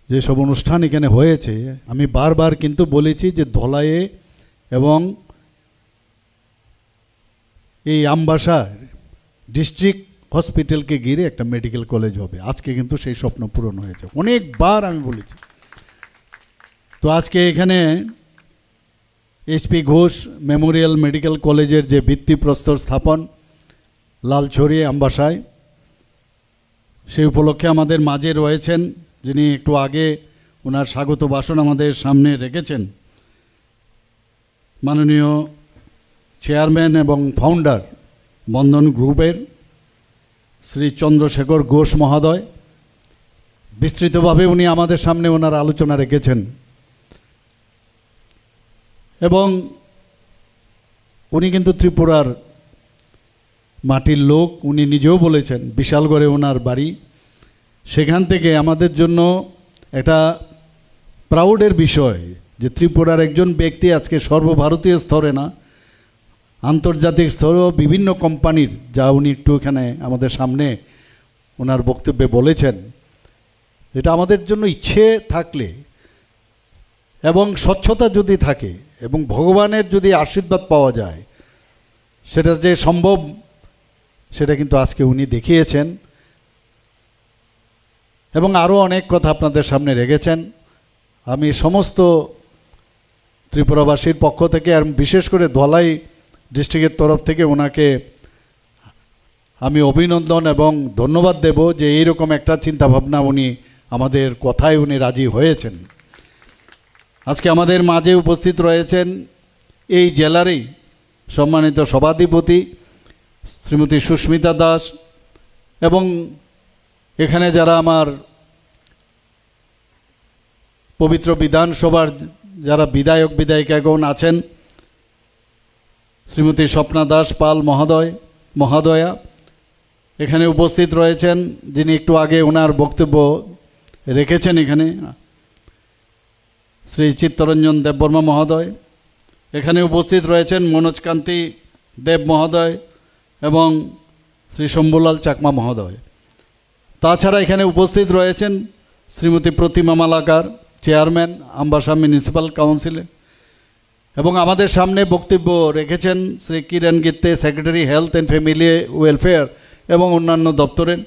যেসব অনুষ্ঠান এখানে হয়েছে আমি বারবার কিন্তু বলেছি যে ধলাইয়ে এবং এই আমবাসা ডিস্ট্রিক্ট হসপিটালকে ঘিরে একটা মেডিকেল কলেজ হবে। আজকে কিন্তু সেই স্বপ্ন পূরণ হয়েছে, অনেকবার আমি বলেছি। তো আজকে এখানে এসপি ঘোষ মেমোরিয়াল মেডিকেল কলেজের যে ভিত্তিপ্রস্তর স্থাপন লালছড়ি আমবাসায়, সেই উপলক্ষে আমাদের মাঝে রয়েছেন যিনি একটু আগে ওনার স্বাগত ভাষণ আমাদের সামনে রেখেছেন, মাননীয় চেয়ারম্যান এবং ফাউন্ডার বন্ধন গ্রুপের শ্রী চন্দ্রশেখর ঘোষ মহোদয়। বিস্তৃতভাবে উনি আমাদের সামনে ওনার আলোচনা রেখেছেন এবং উনি কিন্তু ত্রিপুরার মাটির লোক। উনি নিজেও বলেছেন বিশালগড়ে ওনার বাড়ি। সেখান থেকে আমাদের জন্য একটা প্রাউডের বিষয় যে ত্রিপুরার একজন ব্যক্তি আজকে সর্বভারতীয় স্তরে না, আন্তর্জাতিক স্তরেও বিভিন্ন কোম্পানির, যা উনি একটু এখানে আমাদের সামনে ওনার বক্তব্যে বলেছেন, এটা আমাদের জন্য ইচ্ছে থাকলে এবং স্বচ্ছতা যদি থাকে এবং ভগবানের যদি আশীর্বাদ পাওয়া যায়, সেটা যে সম্ভব সেটা কিন্তু আজকে উনি দেখিয়েছেন এবং আরও অনেক কথা আপনাদের সামনে রেখেছেন। আমি সমস্ত ত্রিপুরাবাসীর পক্ষ থেকে আর বিশেষ করে ধলাই ডিস্ট্রিক্টের তরফ থেকে ওনাকে আমি অভিনন্দন এবং ধন্যবাদ দেব যে এইরকম একটা চিন্তাভাবনা উনি আমাদের কথায় উনি রাজি হয়েছেন। আজকে আমাদের মাঝে উপস্থিত রয়েছেন এই জেলারই সম্মানিত সভাধিপতি শ্রীমতী সুস্মিতা দাস এবং এখানে যারা আমার পবিত্র বিধানসভার যারা বিধায়ক বিধায়িকাগণ আছেন, শ্রীমতী স্বপ্না দাস পাল মহোদয়া এখানে উপস্থিত রয়েছেন, যিনি একটু আগে ওনার বক্তব্য রেখেছেন। এখানে শ্রী চিত্তরঞ্জন দেববর্মা মহোদয় এখানে উপস্থিত রয়েছেন, মনোজকান্তি দেব মহোদয় এবং শ্রী শম্ভুলাল চাকমা মহোদয়। তাছাড়া এখানে উপস্থিত রয়েছেন শ্রীমতী প্রতিমা মালাকার, চেয়ারম্যান আমবাসা মিউনিসিপ্যাল কাউন্সিলে, এবং আমাদের সামনে বক্তব্য রেখেছেন Shri Kiran Gitte, secretary health and family welfare এবং অন্যান্য দপ্তরের।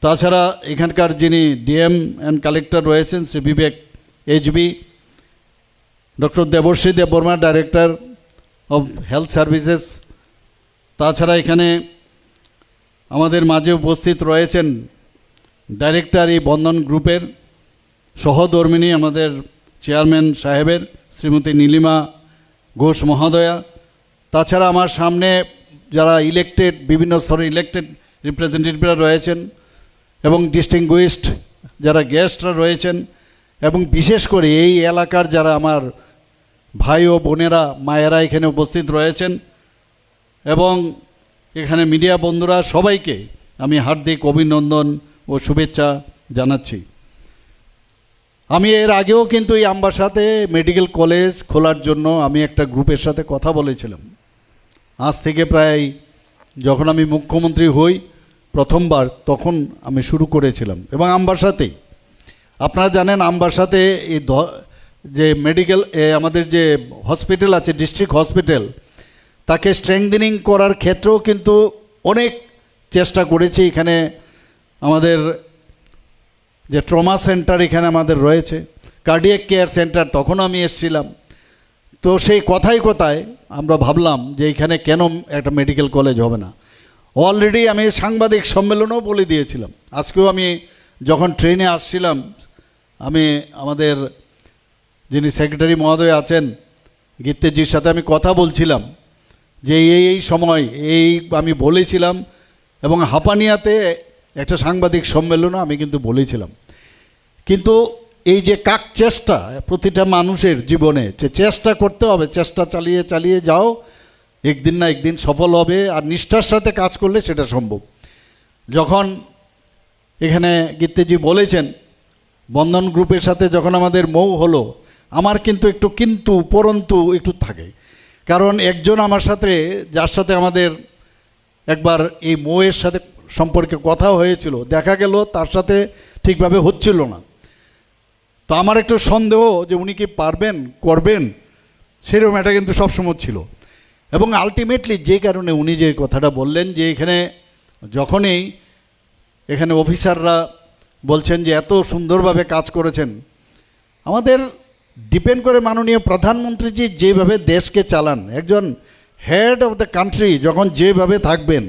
তাছাড়া এখানকার যিনি ডিএম অ্যান্ড কালেক্টর রয়েছেন Shri Vivek HB, doctor Debashree Debbarma, director of health services. তাছাড়া এখানে আমাদের মাঝে উপস্থিত রয়েছেন ডাইরেক্টর এই বন্ধন গ্রুপের সহধর্মিণী আমাদের চেয়ারম্যান সাহেবের শ্রীমতী নীলিমা ঘোষ মহোদয়া। তাছাড়া আমার সামনে যারা ইলেক্টেড, বিভিন্ন স্তরের ইলেক্টেড রিপ্রেজেন্টেটিভরা রয়েছেন এবং ডিস্টিংগুইশড যারা গেস্টরা রয়েছেন, এবং বিশেষ করে এই এলাকার যারা আমার ভাই ও বোনেরা, মায়েরা এখানে উপস্থিত রয়েছেন, এবং এখানে মিডিয়া বন্ধুরা, সবাইকে আমি হার্দিক অভিনন্দন ও শুভেচ্ছা জানাচ্ছি। আমি এর আগেও কিন্তু এই আমবাসাতে মেডিকেল কলেজ খোলার জন্য আমি একটা গ্রুপের সাথে কথা বলেছিলাম। আজ থেকে প্রায়, যখন আমি মুখ্যমন্ত্রী হই প্রথমবার, তখন আমি শুরু করেছিলাম। এবং আমবাসাতেই আপনারা জানেন, আমবাসাতে এই যে মেডিকেল আমাদের যে হসপিটাল আছে, ডিস্ট্রিক্ট হসপিটাল, তাকে স্ট্রেংথেনিং করার ক্ষেত্রেও কিন্তু অনেক চেষ্টা করেছি। এখানে আমাদের যে ট্রমা সেন্টার এখানে আমাদের রয়েছে, কার্ডিয়াক কেয়ার সেন্টার, তখনও আমি এসেছিলাম। তো সেই কথায় আমরা ভাবলাম যে এখানে কেন একটা মেডিকেল কলেজ হবে না। অলরেডি আমি সাংবাদিক সম্মেলনেও বলে দিয়েছিলাম। আজকেও আমি যখন ট্রেনে আসছিলাম, আমি আমাদের যিনি সেক্রেটারি মহোদয় আছেন গীতেজির সাথে আমি কথা বলছিলাম যে এই সময় আমি বলেছিলাম, এবং হাঁপানিয়াতে একটা সাংবাদিক সম্মেলনও আমি কিন্তু বলেছিলাম। কিন্তু এই যে চেষ্টা প্রতিটা মানুষের জীবনে, যে চেষ্টা করতে হবে, চেষ্টা চালিয়ে যাও, একদিন না একদিন সফল হবে, আর নিষ্ঠার সাথে কাজ করলে সেটা সম্ভব। যখন এখানে গীতেজি বলেছেন বন্ধন গ্রুপের সাথে যখন আমাদের মৌ হলো, আমার কিন্তু পরন্তু একটু থাকে। কারণ একজন আমার সাথে, যার সাথে আমাদের একবার এই মৌয়ের সাথে সম্পর্কে কথা হয়েছিল, দেখা গেল তার সাথে ঠিকভাবে হচ্ছিল না। তো আমার একটু সন্দেহ যে উনি কি পারবেন করবেন, সেরকম এটা কিন্তু সবসময় ছিল। এবং আলটিমেটলি যে কারণে উনি যে কথাটা বললেন যে এখানে যখনই এখানে অফিসাররা বলছেন যে এত সুন্দরভাবে কাজ করেছেন, আমাদের ডিপেন্ড করে মাননীয় প্রধানমন্ত্রীজি যেভাবে দেশকে চালান, একজন হেড অফ দ্য কান্ট্রি যখন যেভাবে থাকবেন,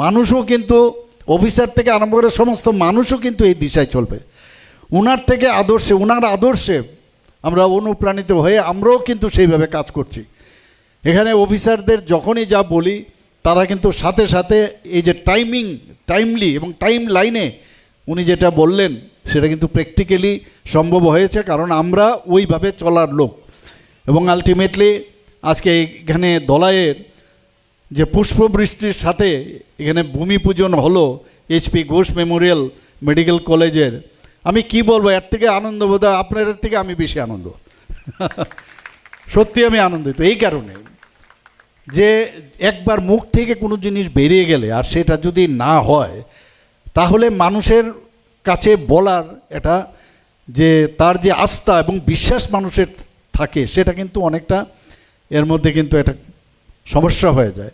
মানুষও কিন্তু অফিসার থেকে আরম্ভ করে সমস্ত মানুষও কিন্তু এই দিশায় চলবে। ওনার থেকে আদর্শে, ওনার আদর্শে আমরা অনুপ্রাণিত হয়ে আমরাও কিন্তু সেইভাবে কাজ করছি। এখানে অফিসারদের যখনই যা বলি তারা কিন্তু সাথে সাথে এই যে টাইমলি এবং টাইম লাইনে উনি যেটা বললেন সেটা কিন্তু প্র্যাকটিক্যালি সম্ভব হয়েছে, কারণ আমরা ওইভাবে চলার লোক। এবং আলটিমেটলি আজকে এখানে দলাইয়ের যে পুষ্পবৃষ্টির সাথে এখানে ভূমি পূজন হলো এইচপি ঘোষ মেমোরিয়াল মেডিকেল কলেজের, আমি কি বলবো, এর থেকে আনন্দ বোধ হয় আপনাদের থেকে আমি বেশি আনন্দ সত্যি আমি আনন্দিত এই কারণে যে একবার মুখ থেকে কোনো জিনিস বেরিয়ে গেলে আর সেটা যদি না হয় তাহলে মানুষের কাছে বলার এটা যে তার যে আস্থা এবং বিশ্বাস মানুষের থাকে সেটা কিন্তু অনেকটা এর মধ্যে কিন্তু একটা সমস্যা হয়ে যায়।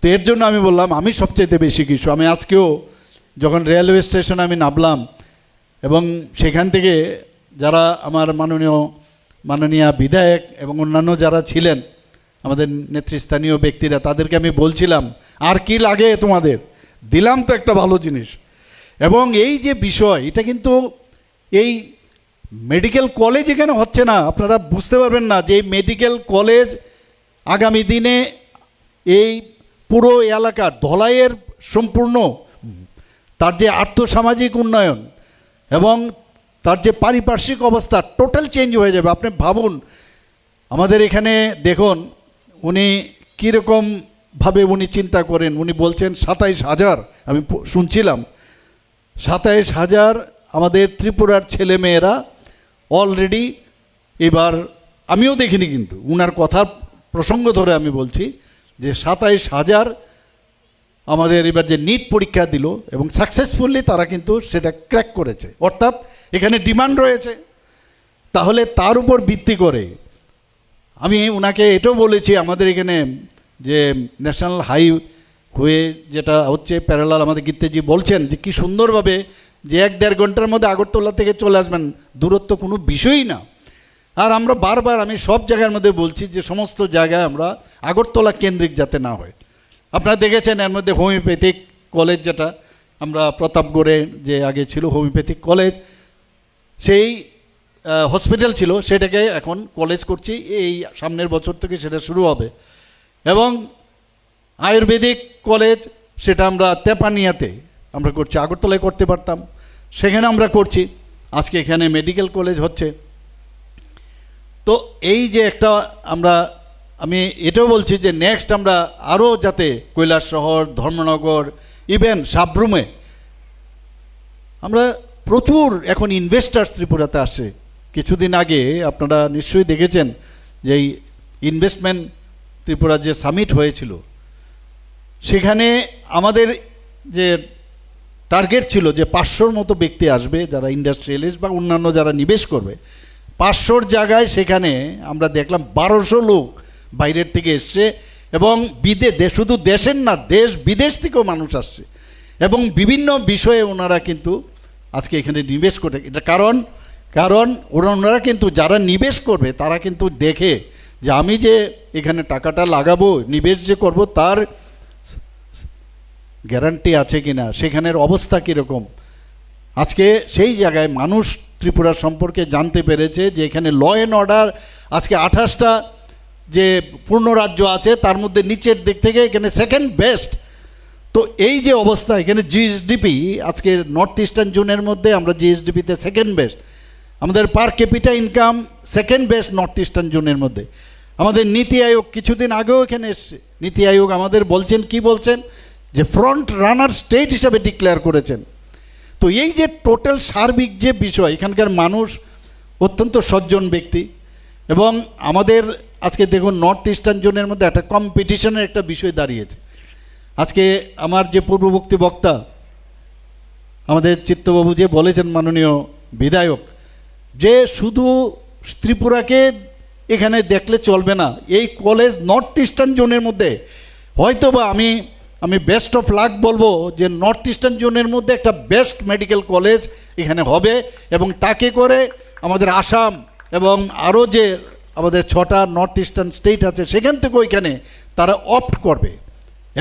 তো এর জন্য আমি বললাম আমি সবচাইতে বেশি কিছু, আমি আজকেও যখন রেলওয়ে স্টেশনে আমি নামলাম এবং সেখান থেকে যারা আমার মাননীয় বিধায়ক এবং অন্যান্য যারা ছিলেন আমাদের নেতৃস্থানীয় ব্যক্তিরা, তাদেরকে আমি বলছিলাম আর কি লাগে তোমাদের, দিলাম তো একটা ভালো জিনিস। এবং এই যে বিষয় এটা কিন্তু এই মেডিকেল কলেজ এখানে হচ্ছে না, আপনারা বুঝতে পারবেন না যে এই মেডিকেল কলেজ আগামী দিনে এই পুরো এলাকার ধলাইয়ের সম্পূর্ণ তার যে আর্থসামাজিক উন্নয়ন এবং তার যে পারিপার্শ্বিক অবস্থা টোটাল চেঞ্জ হয়ে যাবে। আপনি ভাবুন আমাদের এখানে দেখুন উনি কীরকমভাবে উনি চিন্তা করেন, উনি বলছেন 27,000, আমি শুনছিলাম 27,000 আমাদের ত্রিপুরার ছেলেমেয়েরা অলরেডি এবার, আমিও দেখিনি কিন্তু উনার কথার প্রসঙ্গ ধরে আমি বলছি যে 27,000 আমাদের এবার যে নিট পরীক্ষা দিল এবং সাকসেসফুলি তারা কিন্তু সেটা ক্র্যাক করেছে, অর্থাৎ এখানে ডিমান্ড রয়েছে। তাহলে তার উপর ভিত্তি করে আমি ওনাকে এটাও বলেছি আমাদের এখানে যে ন্যাশনাল হাইওয়ে যেটা হচ্ছে প্যারালাল, আমাদের গীতেজি বলছেন যে কি সুন্দরভাবে যে 1-1.5 ঘন্টার মধ্যে আগরতলা থেকে চলে আসবেন, দূরত্ব কোনো বিষয়ই না। আর আমরা বারবার আমি সব জায়গার মধ্যে বলছি যে সমস্ত জায়গায় আমরা আগরতলা কেন্দ্রিক যাতে না হয়। আপনারা দেখেছেন এর মধ্যে হোমিওপ্যাথিক কলেজ যেটা আমরা প্রতাপগড়ে যে আগে ছিল হোমিওপ্যাথিক কলেজ, সেই হসপিটাল ছিল সেটাকে এখন কলেজ করছি, এই সামনের বছর থেকে সেটা শুরু হবে। এবং আয়ুর্বেদিক কলেজ সেটা আমরা তেপানিয়াতে আমরা করছি, আগরতলায় করতে পারতাম, সেখানে আমরা করছি। আজকে এখানে মেডিকেল কলেজ হচ্ছে। তো এই যে একটা আমি এটাও বলছি যে নেক্সট আমরা আরও যাতে কৈলাসহর, ধর্মনগর, ইভেন সাবরুমে আমরা প্রচুর এখন ইনভেস্টার্স ত্রিপুরাতে আসে। কিছুদিন আগে আপনারা নিশ্চয়ই দেখেছেন যে এই ইনভেস্টমেন্ট ত্রিপুরা যে সামিট হয়েছিল সেখানে আমাদের যে টার্গেট ছিল যে 500-র মতো ব্যক্তি আসবে যারা ইন্ডাস্ট্রিয়ালিস্ট বা অন্যান্য যারা নিবেশ করবে। 500-র জায়গায় সেখানে আমরা দেখলাম 1200 লোক বাইরের থেকে এসছে এবং শুধু দেশের না, দেশ বিদেশ থেকেও মানুষ আসছে এবং বিভিন্ন বিষয়ে ওনারা কিন্তু আজকে এখানে নিবেশ করতে। এটা কারণ ওনারা কিন্তু যারা নিবেশ করবে তারা কিন্তু দেখে যে আমি যে এখানে টাকাটা লাগাবো, নিবেশ যে করব, তার গ্যারান্টি আছে কিনা, সেখানের অবস্থা কীরকম। আজকে সেই জায়গায় মানুষ ত্রিপুরা সম্পর্কে জানতে পেরেছে যে এখানে ল অ্যান্ড অর্ডার আজকে 28টা যে পূর্ণ রাজ্য আছে তার মধ্যে নিচের দিক থেকে এখানে সেকেন্ড বেস্ট। তো এই যে অবস্থা, এখানে জিএসডিপি আজকে নর্থ ইস্টার্ন জোনের মধ্যে আমরা জিএসডিপিতে সেকেন্ড বেস্ট, আমাদের পার capital income second best north eastern জোনের মধ্যে। আমাদের নীতি আয়োগ কিছুদিন আগেও এখানে এসছে, নীতি আয়োগ আমাদের বলছেন কি বলছেন যে ফ্রন্ট রানার স্টেট হিসাবে ডিক্লেয়ার করেছেন। তো এই যে টোটাল সার্বিক যে বিষয়, এখানকার মানুষ অত্যন্ত সজ্জন ব্যক্তি এবং আমাদের আজকে দেখুন নর্থ ইস্টার্ন জোনের মধ্যে একটা কম্পিটিশনের একটা বিষয় দাঁড়িয়েছে। আজকে আমার যে পূর্ববর্তী বক্তা আমাদের চিত্তবাবু যে বলেছেন মাননীয় বিধায়ক যে শুধু ত্রিপুরাকে এখানে দেখলে চলবে না, এই কলেজ নর্থ ইস্টার্ন জোনের মধ্যে হয়তো বা আমি বেস্ট অফ লাক বলবো যে নর্থ ইস্টার্ন জোনের মধ্যে একটা বেস্ট মেডিকেল কলেজ এখানে হবে, এবং তাকে করে আমাদের আসাম এবং আরও যে আমাদের 6টা নর্থ ইস্টার্ন স্টেট আছে সেখান থেকে ওইখানে তারা অপ্ট করবে।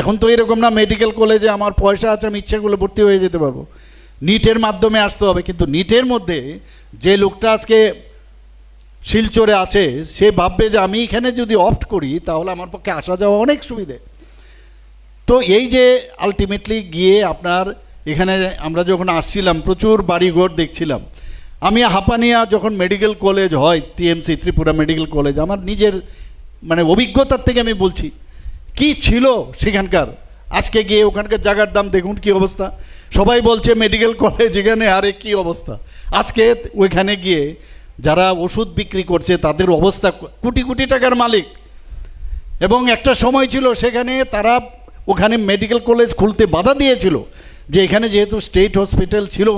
এখন তো এরকম না মেডিকেল কলেজে আমার পয়সা আছে আমি ইচ্ছা করলে ভর্তি হয়ে যেতে পারবো, নিটের মাধ্যমে আসতে হবে। কিন্তু নিটের মধ্যে যে লোকটা আজকে শিলচরে আছে সে ভাববে যে আমি এখানে যদি অপ্ট করি তাহলে আমার পক্ষে আসা যাওয়া অনেক সুবিধে। তো এই যে আলটিমেটলি গিয়ে আপনার এখানে আমরা যখন আসছিলাম প্রচুর বাড়িঘর দেখছিলাম। আমি হাঁপানিয়া যখন মেডিকেল কলেজ হয় টিএমসি ত্রিপুরা মেডিকেল কলেজ, আমার নিজের মানে অভিজ্ঞতার থেকে আমি বলছি কি ছিল সেখানকার। আজকে গিয়ে ওখানকার জায়গার দাম দেখুন কি অবস্থা, সবাই বলছে মেডিকেল কলেজ এখানে, আরে কি অবস্থা। আজকে ওইখানে গিয়ে যারা ওষুধ বিক্রি করছে তাদের অবস্থা, কোটি কোটি টাকার মালিক। এবং একটা সময় ছিল সেখানে তারা ওখানে মেডিকেল কলেজ খুলতে বাধা দিয়েছিল, যে এখানে যেহেতু স্টেট হসপিটাল ছিল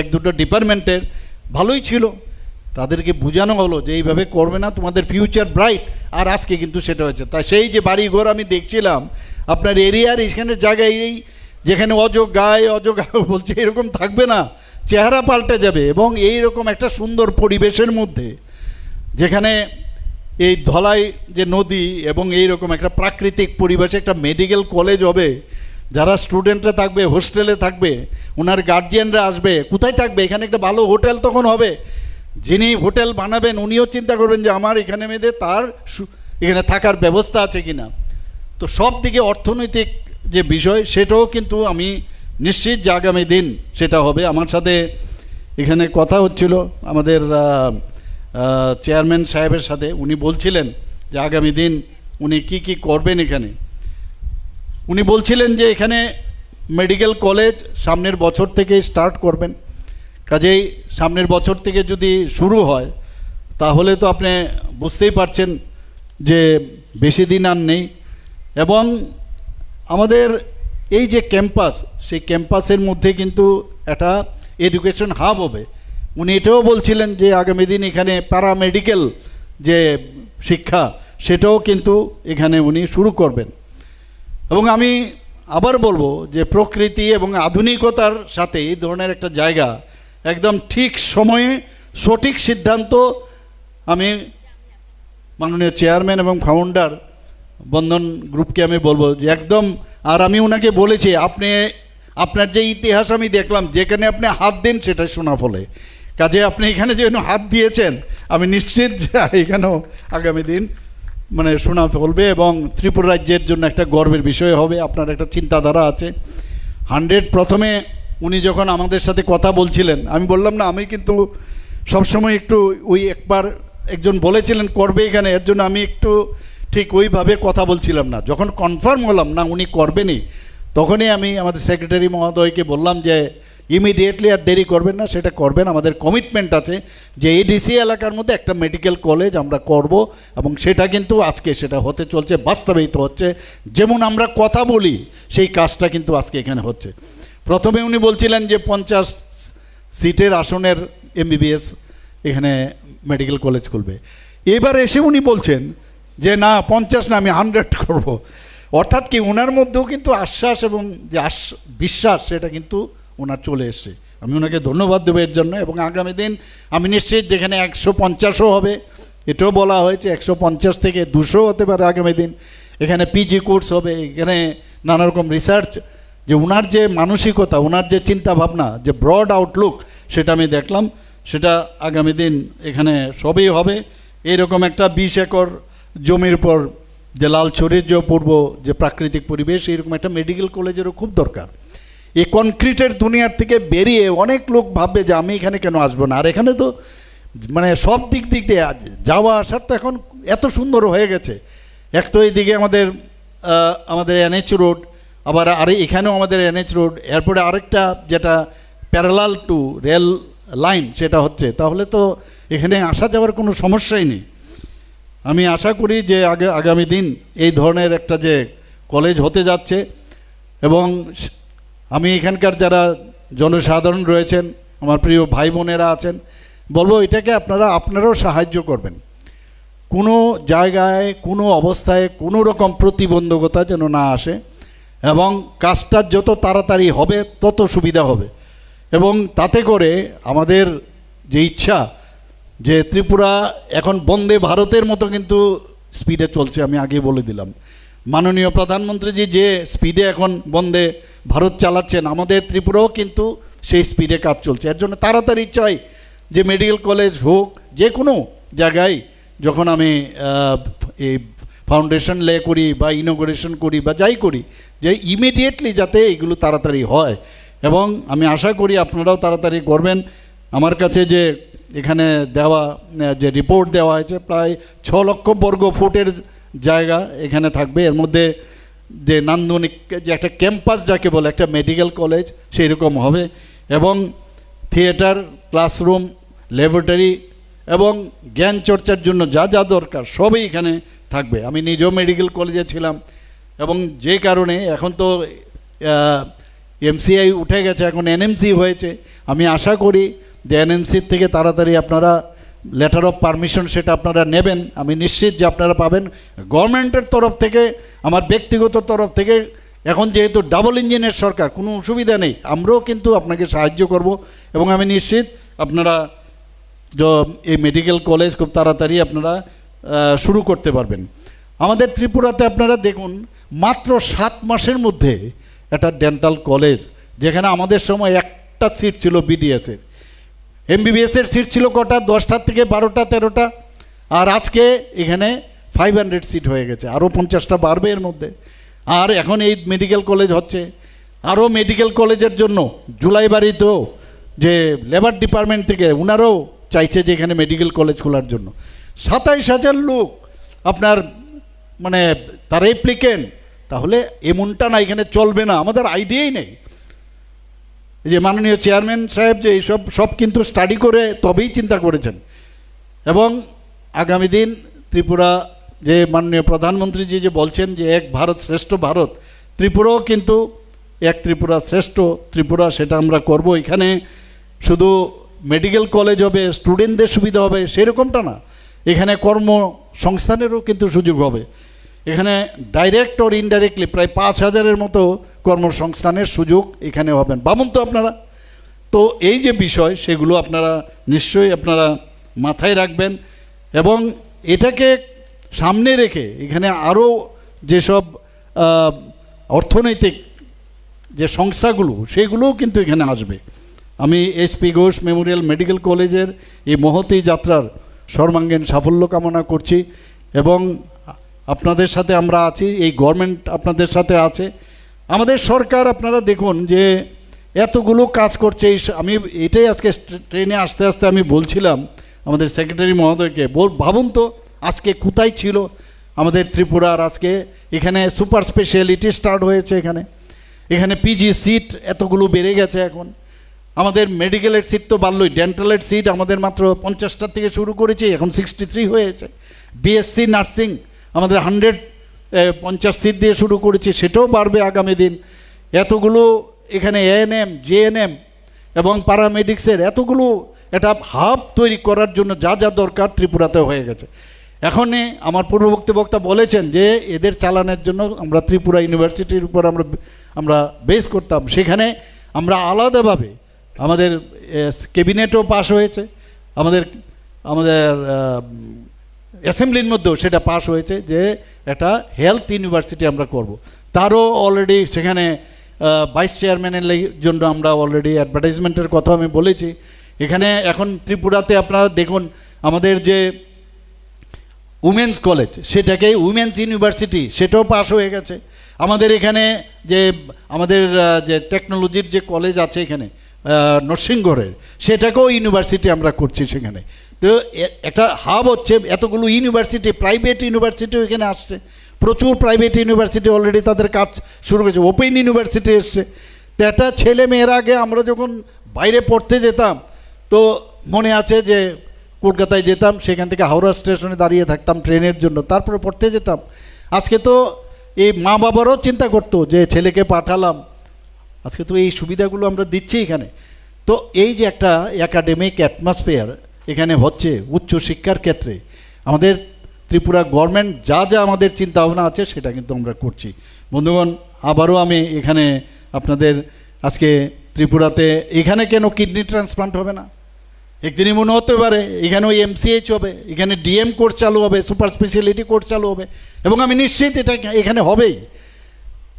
1-2টো ডিপার্টমেন্টের, ভালোই ছিল, তাদেরকে বোঝানো হলো যে এইভাবে করবে না, তোমাদের ফিউচার ব্রাইট। আর আজকে কিন্তু সেটা হয়েছে। তাই সেই যে বাড়িঘর আমি দেখছিলাম আপনার এরিয়ার এখানের জায়গায়, এই যেখানে অযোগ্যায় বলছে এরকম থাকবে না, চেহারা পাল্টে যাবে। এবং এই রকম একটা সুন্দর পরিবেশের মধ্যে যেখানে এই ধলাই যে নদী এবং এই রকম একটা প্রাকৃতিক পরিবেশে একটা মেডিকেল কলেজ হবে, যারা স্টুডেন্টরা থাকবে হোস্টেলে থাকবে, ওনার গার্জিয়ানরা আসবে, কোথায় থাকবে? এখানে একটা ভালো হোটেল তখন হবে, যিনি হোটেল বানাবেন উনিও চিন্তা করবেন যে আমার এখানে মেয়েদের তার এখানে থাকার ব্যবস্থা আছে কিনা। তো সব দিকে অর্থনৈতিক যে বিষয় সেটাও কিন্তু আমি নিশ্চিত যে আগামী দিন সেটা হবে। আমার সাথে এখানে কথা হচ্ছিল আমাদের চেয়ারম্যান সাহেবের সাথে, উনি বলছিলেন যে আগামী দিন উনি কি করবেন এখানে। উনি বলছিলেন যে এখানে মেডিকেল কলেজ সামনের বছর থেকে স্টার্ট করবেন, কাজেই সামনের বছর থেকে যদি শুরু হয় তাহলে তো আপনি বুঝতেই পারছেন যে বেশি দিন আর নেই। এবং আমাদের এই যে ক্যাম্পাস, সেই ক্যাম্পাসের মধ্যে কিন্তু একটা এডুকেশন হাব হবে। উনি এটাও বলছিলেন যে আগামী দিন এখানে প্যারামেডিক্যাল যে শিক্ষা সেটাও কিন্তু এখানে উনি শুরু করবেন। এবং আমি আবার বলবো যে প্রকৃতি এবং আধুনিকতার সাথে এই ধরনের একটা জায়গা একদম ঠিক সময়ে সঠিক সিদ্ধান্ত, আমি মাননীয় চেয়ারম্যান এবং ফাউন্ডার বন্ধন গ্রুপকে আমি বলবো যে একদম। আর আমি ওনাকে বলেছি আপনার যে ইতিহাস আমি দেখলাম, যেখানে আপনি হাত দেন সেটা শোনা ফলে, কাজে আপনি এখানে যে হাত দিয়েছেন আমি নিশ্চিত যে এখানেও আগামী দিন মানে শোনা ফলবে এবং ত্রিপুরা রাজ্যের জন্য একটা গর্বের বিষয় হবে। আপনার একটা চিন্তাধারা আছে 100। প্রথমে উনি যখন আমাদের সাথে কথা বলছিলেন আমি বললাম না, আমি কিন্তু সবসময় একটু ওই একবার একজন বলেছিলেন করবে এখানে, এর জন্য আমি একটু ঠিক ওইভাবে কথা বলছিলাম না। যখন কনফার্ম হলাম না উনি করবেনই, তখনই আমি আমাদের সেক্রেটারি মহোদয়কে বললাম যে ইমিডিয়েটলি আর দেরি করবেন না, সেটা করবেন। আমাদের কমিটমেন্ট আছে যে এডিসি এলাকার মধ্যে একটা মেডিকেল কলেজ আমরা করব, এবং সেটা কিন্তু আজকে সেটা হতে চলছে, বাস্তবায়িত হচ্ছে। যেমন আমরা কথা বলি সেই কাজটা কিন্তু আজকে এখানে হচ্ছে। প্রথমে উনি বলছিলেন যে 50 সিটের আসনের এমবিবিএস এখানে মেডিকেল কলেজ খুলবে, এবার এসে উনি বলছেন যে না 50 না, আমি 100 করব। অর্থাৎ কি ওনার মধ্যেও কিন্তু আশ্বাস এবং যে বিশ্বাস সেটা কিন্তু ওনার চলে এসছে। আমি ওনাকে ধন্যবাদ দেবো এর জন্য। এবং আগামী দিন আমি নিশ্চিত যেখানে 150ও হবে, এটাও বলা হয়েছে 150 থেকে 200 হতে পারে আগামী দিন। এখানে পিজি কোর্স হবে, এখানে নানা রকম রিসার্চ, যে ওনার যে মানসিকতা, ওনার যে চিন্তা ভাবনা, যে ব্রড আউটলুক, সেটা আমি দেখলাম। সেটা আগামী দিন এখানে সবই হবে। এইরকম একটা 20 একর জমির উপর যে লালছড়ির যে পূর্ব যে প্রাকৃতিক পরিবেশ, এইরকম একটা মেডিকেল কলেজেরও খুব দরকার। এই কনক্রিটের দুনিয়ার থেকে বেরিয়ে অনেক লোক ভাববে যে আমি এখানে কেন আসবো না। আর এখানে তো মানে সব দিক দিয়ে যাওয়া আসার তো এখন এত সুন্দর হয়ে গেছে। এক তো এইদিকে আমাদের এনএইচ রোড, আবার এখানেও আমাদের এনএইচ রোড, এরপরে আরেকটা যেটা প্যারালাল টু রেল লাইন সেটা হচ্ছে, তাহলে তো এখানে আসা যাওয়ার কোনো সমস্যাই নেই। আমি আশা করি যে আগামী দিন এই ধরনের একটা যে কলেজ হতে যাচ্ছে, এবং আমি এখানকার যারা জনসাধারণ রয়েছেন, আমার প্রিয় ভাই বোনেরা আছেন, বলবো এটাকে আপনারাও সাহায্য করবেন। কোনো জায়গায় কোনো অবস্থায় কোনো রকম প্রতিবন্ধকতা যেন না আসে, এবং কাজটা যত তাড়াতাড়ি হবে তত সুবিধা হবে। এবং তাতে করে আমাদের যে ইচ্ছা যে ত্রিপুরা এখন বন্দে ভারতের মতো কিন্তু স্পিডে চলছে, আমি আগে বলে দিলাম। মাননীয় প্রধানমন্ত্রীজি যে স্পিডে এখন বন্দে ভারত চালাচ্ছেন, আমাদের ত্রিপুরাও কিন্তু সেই স্পিডে কাজ চলছে। এর জন্য তাড়াতাড়ি চাই যে মেডিকেল কলেজ হোক, যে কোনো জায়গায় যখন আমি এই ফাউন্ডেশন লে করি বা ইনোগ্রেশন করি বা যাই করি, যে ইমিডিয়েটলি যাতে এগুলো তাড়াতাড়ি হয়। এবং আমি আশা করি আপনারাও তাড়াতাড়ি করবেন। আমার কাছে যে এখানে দেওয়া যে রিপোর্ট দেওয়া হয়েছে, প্রায় 6 লক্ষ বর্গ ফুটের জায়গা এখানে থাকবে। এর মধ্যে যে নান্দনিক যে একটা ক্যাম্পাস যাকে বলে, একটা মেডিকেল কলেজ সেই রকম হবে, এবং থিয়েটার, ক্লাসরুম, ল্যাবরেটরি এবং জ্ঞান চর্চার জন্য যা যা দরকার সবই এখানে থাকবে। আমি নিজেও মেডিকেল কলেজে ছিলাম, এবং যে কারণে এখন তো এমসিআই উঠে গেছে, এখন এনএমসি হয়েছে। আমি আশা করি যে এনএমসির থেকে তাড়াতাড়ি আপনারা লেটার অফ পারমিশন সেটা আপনারা নেবেন। আমি নিশ্চিত যে আপনারা পাবেন। গভর্নমেন্টের তরফ থেকে, আমার ব্যক্তিগত তরফ থেকে, এখন যেহেতু ডাবল ইঞ্জিনের সরকার, কোনো অসুবিধা নেই, আমরাও কিন্তু আপনাকে সাহায্য করব। এবং আমি নিশ্চিত আপনারা এই মেডিকেল কলেজ খুব তাড়াতাড়ি আপনারা শুরু করতে পারবেন। আমাদের ত্রিপুরাতে আপনারা দেখুন, মাত্র 7 মাসের মধ্যে একটা ডেন্টাল কলেজ, যেখানে আমাদের সময় একটা সিট ছিল বিডিএসের, এমবিবিএসের সিট ছিল কটা, 10টা থেকে 12টা 13টা, আর আজকে এখানে 500 সিট হয়ে গেছে, আরও 50টা বাড়বে এর মধ্যে। আর এখন এই মেডিকেল কলেজ হচ্ছে। আরও মেডিকেল কলেজের জন্য জুলাইবাড়িতেও যে লেবার ডিপার্টমেন্ট থেকে ওনারাও চাইছে যে এখানে মেডিকেল কলেজ খোলার জন্য। 27,000 লোক আপনার মানে তার অ্যাপ্লিকেন্ট, তাহলে এমনটা না এখানে চলবে না, আমাদের আইডিয়াই নেই। যে মাননীয় চেয়ারম্যান সাহেব যে এইসব সব কিন্তু স্টাডি করে তবেই চিন্তা করেছেন। এবং আগামী দিন ত্রিপুরা যে মাননীয় প্রধানমন্ত্রীজি যে বলছেন যে এক ভারত শ্রেষ্ঠ ভারত, ত্রিপুরাও কিন্তু এক ত্রিপুরা শ্রেষ্ঠ ত্রিপুরা, সেটা আমরা করব। এখানে শুধু মেডিকেল কলেজ হবে, স্টুডেন্টদের সুবিধা হবে সেরকমটা না, এখানে কর্মসংস্থানেরও কিন্তু সুযোগ হবে। এখানে ডাইরেক্ট ওর ইনডাইরেক্টলি প্রায় 5,000-এর মতো কর্মসংস্থানের সুযোগ এখানে হবেন। ভাবুন তো আপনারা। তো এই যে বিষয়, সেগুলো আপনারা নিশ্চয়ই আপনারা মাথায় রাখবেন, এবং এটাকে সামনে রেখে এখানে আরও যেসব অর্থনৈতিক যে সংস্থাগুলো, সেগুলোও কিন্তু এখানে আসবে। আমি এসপি ঘোষ মেমোরিয়াল মেডিকেল কলেজের এই মহতী যাত্রার সর্বাঙ্গীন সাফল্য কামনা করছি, এবং আপনাদের সাথে আমরা আছি, এই গভর্নমেন্ট আপনাদের সাথে আছে। আমাদের সরকার আপনারা দেখুন যে এতগুলো কাজ করছে। আমি এটাই আজকে ট্রেনে আসতে আসতে আমি বলছিলাম আমাদের সেক্রেটারি মহোদয়কে, ভাবুন তো আজকে কোথায় ছিল আমাদের ত্রিপুরার। আজকে এখানে সুপার স্পেশালিটি স্টার্ট হয়েছে, এখানে পিজি সিট এতগুলো বেড়ে গেছে। এখন আমাদের মেডিকেলের সিট তো বাড়লই, ডেন্টালের সিট আমাদের মাত্র 50টা থেকে শুরু করেছি, এখন 63 হয়েছে। বিএসসি নার্সিং আমাদের 150 সিট দিয়ে শুরু করেছি, সেটাও বাড়বে আগামী দিন। এতগুলো এখানে এএনএম, জেএনএম এবং প্যারামেডিক্সের এতগুলো একটা হাব তৈরি করার জন্য যা যা দরকার ত্রিপুরাতে হয়ে গেছে। এখনই আমার পূর্ববর্তী বক্তা বলেছেন যে এদের চালানোর জন্য আমরা ত্রিপুরা ইউনিভার্সিটির উপর আমরা বেস করতাম, সেখানে আমরা আলাদাভাবে আমাদের ক্যাবিনেটও পাস হয়েছে, আমাদের অ্যাসেম্বলির মধ্যেও সেটা পাস হয়েছে যে একটা হেলথ ইউনিভার্সিটি আমরা করব। তারও অলরেডি সেখানে ভাইস চেয়ারম্যানের জন্য আমরা অলরেডি অ্যাডভার্টাইজমেন্টের কথা আমি বলেছি। এখানে এখন ত্রিপুরাতে আপনারা দেখুন আমাদের যে উমেন্স কলেজ, সেটাকে উমেন্স ইউনিভার্সিটি, সেটাও পাস হয়ে গেছে। আমাদের এখানে যে আমাদের যে টেকনোলজির যে কলেজ আছে এখানে নরসিংগড়ের, সেটাকেও ইউনিভার্সিটি আমরা করছি সেখানে। তো একটা হাব হচ্ছে, এতগুলো ইউনিভার্সিটি, প্রাইভেট ইউনিভার্সিটিও এখানে আসছে, প্রচুর প্রাইভেট ইউনিভার্সিটি অলরেডি তাদের কাজ শুরু করেছে, ওপেন ইউনিভার্সিটি এসছে। তো একটা ছেলে মেয়ের আগে আমরা যখন বাইরে পড়তে যেতাম, তো মনে আছে যে কলকাতায় যেতাম, সেখান থেকে হাওড়া স্টেশনে দাঁড়িয়ে থাকতাম ট্রেনের জন্য, তারপরে পড়তে যেতাম। আজকে তো এই মা বাবারও চিন্তা করতো যে ছেলেকে পাঠালাম, আজকে তো এই সুবিধাগুলো আমরা দিচ্ছি এখানে। তো এই যে একটা একাডেমিক অ্যাটমসফিয়ার এখানে হচ্ছে উচ্চশিক্ষার ক্ষেত্রে আমাদের ত্রিপুরা গভর্নমেন্ট যা যা আমাদের চিন্তা ভাবনা আছে সেটা কিন্তু আমরা করছি। বন্ধুগণ, আবারও আমি এখানে আপনাদের আজকে ত্রিপুরাতে এখানে কেন কিডনি ট্রান্সপ্লান্ট হবে না? একদিনই মনে হতে পারে এখানে ওই এমসিএইচ হবে, এখানে ডিএম কোর্স চালু হবে, সুপার স্পেশালিটি কোর্স চালু হবে, এবং আমি নিশ্চিত এটা এখানে হবেই।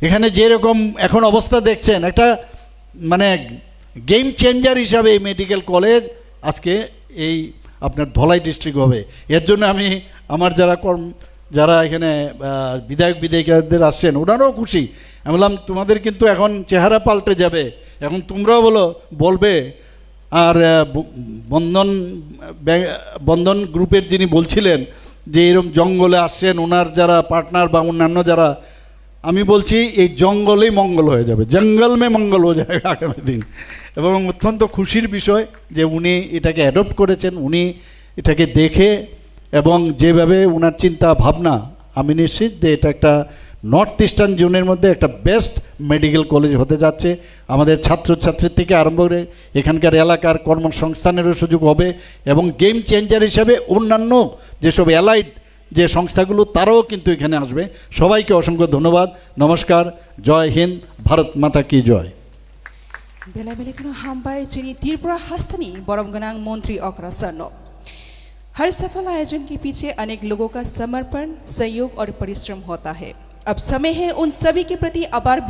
এখানে যেরকম এখন অবস্থা দেখছেন, একটা মানে গেম চেঞ্জার হিসাবে এই মেডিকেল কলেজ আজকে এই আপনার ধলাই ডিস্ট্রিক্ট হবে। এর জন্য আমি আমার যারা এখানে বিধায়ক বিধায়িকাদের আসছেন ওনারাও খুশি। আমি বললাম তোমাদের কিন্তু এখন চেহারা পাল্টে যাবে, এখন তোমরাও বলবে। আর বন্ধন গ্রুপের যিনি বলছিলেন যে এরকম জঙ্গলে আসছেন ওনার যারা পার্টনার বা অন্যান্য যারা, আমি বলছি এই জঙ্গলেই মঙ্গল হয়ে যাবে, জঙ্গল মে মঙ্গল হয়ে যাবে আগামী দিন। এবং অত্যন্ত খুশির বিষয় যে উনি এটাকে অ্যাডপ্ট করেছেন, উনি এটাকে দেখে এবং যেভাবে ওনার চিন্তা ভাবনা, আমি নিশ্চিত যে এটা একটা নর্থ ইস্টার্ন জোনের মধ্যে একটা বেস্ট মেডিকেল কলেজ হতে যাচ্ছে। আমাদের ছাত্রছাত্রীর থেকে আরম্ভ করে এখানকার এলাকার কর্মসংস্থানেরও সুযোগ হবে, এবং গেম চেঞ্জার হিসাবে অন্যান্য যেসব অ্যালাইড যে সংস্থাগুলো তারাও কিন্তু এখানে আসবে। সবাইকে অসংখ্য ধন্যবাদ। নমস্কার, জয় হিন্দ, ভারত माता की जय। बेला बेलाखनो हामबाय जोंनि त्रिपुरा हादोरनि बरमगोनां मंत्री अक्रा सरनो। हर सफल आयोजन के पीछे अनेक लोगों का समर्पण, सहयोग और परिश्रम होता है। अब समय है उन सभी के प्रति आभार